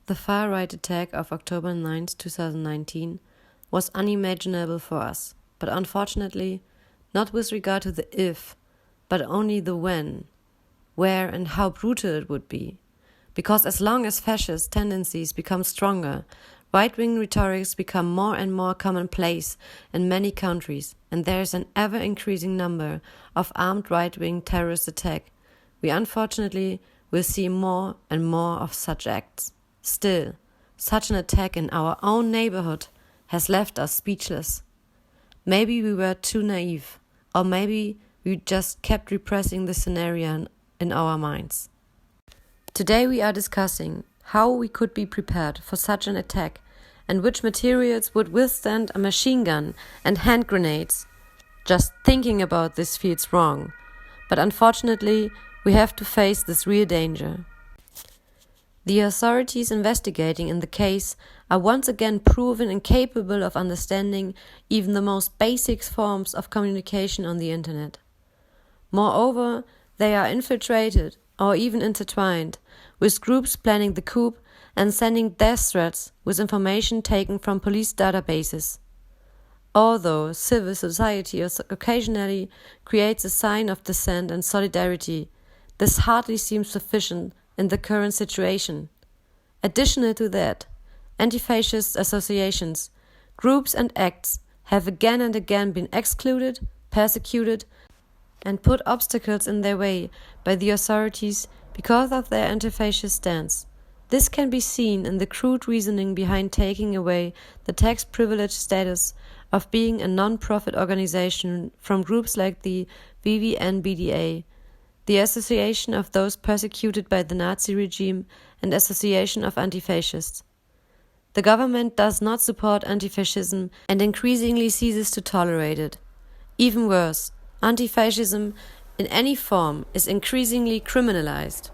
The far-right attack of October 9, 2019 was unimaginable for us, but unfortunately, not with regard to the if, but only the when, where and how brutal it would be. Because as long as fascist tendencies become stronger, right-wing rhetorics become more and more commonplace in many countries, and there is an ever-increasing number of armed right-wing terrorist attacks, we unfortunately will see more and more of such acts. Still, such an attack in our own neighborhood has left us speechless. Maybe we were too naive, or maybe we just kept repressing the scenario in our minds. Today we are discussing how we could be prepared for such an attack and which materials would withstand a machine gun and hand grenades. Just thinking about this feels wrong, but unfortunately we have to face this real danger. The authorities investigating in the case are once again proven incapable of understanding even the most basic forms of communication on the internet. Moreover, they are infiltrated or even intertwined with groups planning the coup and sending death threats with information taken from police databases. Although civil society occasionally creates a sign of dissent and solidarity, this hardly seems sufficient in the current situation. Additional to that, anti-fascist associations, groups and acts have again and again been excluded, persecuted, and put obstacles in their way by the authorities because of their anti-fascist stance. This can be seen in the crude reasoning behind taking away the tax privilege status of being a non-profit organization from groups like the VVN-BDA, the Association of Those Persecuted by the Nazi Regime and Association of Anti-Fascists. The government does not support anti-fascism and increasingly ceases to tolerate it. Even worse, anti-fascism in any form is increasingly criminalized.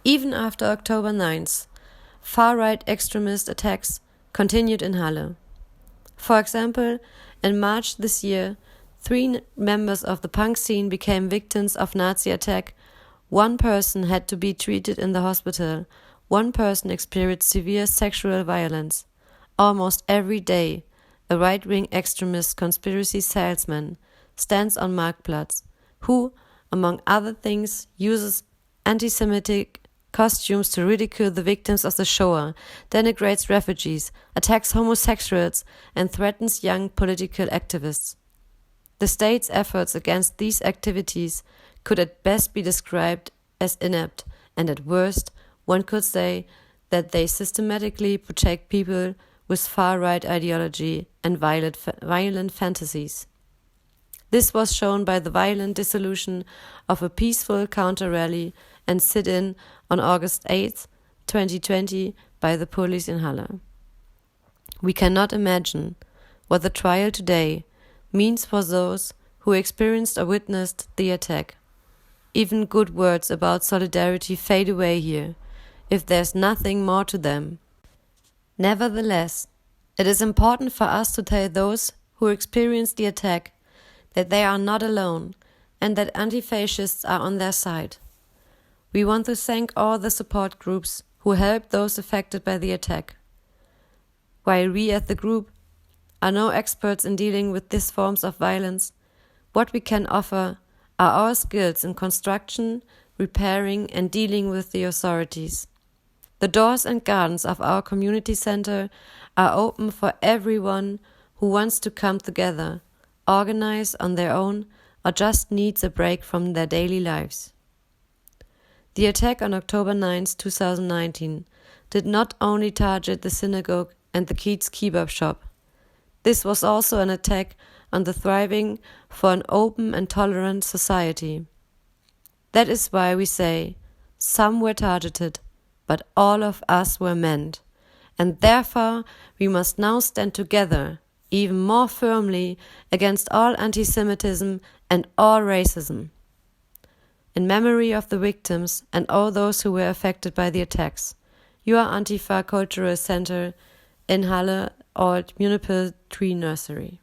Even after October 9th, far-right extremist attacks continued in Halle. For example, in March this year, 3 members of the punk scene became victims of Nazi attack. 1 person had to be treated in the hospital. 1 person experienced severe sexual violence. Almost every day, a right-wing extremist conspiracy salesman stands on Marktplatz, who, among other things, uses anti-Semitic costumes to ridicule the victims of the Shoah, denigrates refugees, attacks homosexuals, and threatens young political activists. The state's efforts against these activities could at best be described as inept, and at worst, one could say that they systematically protect people with far-right ideology and violent fantasies. This was shown by the violent dissolution of a peaceful counter-rally and sit-in on August 8, 2020 by the police in Halle. We cannot imagine what the trial today means for those who experienced or witnessed the attack. Even good words about solidarity fade away here, if there's nothing more to them. Nevertheless, it is important for us to tell those who experienced the attack that they are not alone and that anti-fascists are on their side. We want to thank all the support groups who helped those affected by the attack. While we at the group are no experts in dealing with these forms of violence, what we can offer are our skills in construction, repairing, and dealing with the authorities. The doors and gardens of our community center are open for everyone who wants to come together, organize on their own, or just needs a break from their daily lives. The attack on October 9, 2019 did not only target the synagogue and the Kiez kebab shop. This was also an attack on the thriving for an open and tolerant society. That is why we say, some were targeted, but all of us were meant, and therefore we must now stand together, even more firmly, against all anti-Semitism and all racism. In memory of the victims and all those who were affected by the attacks, your Antifa Cultural Center in Halle, Old Municipal Tree Nursery.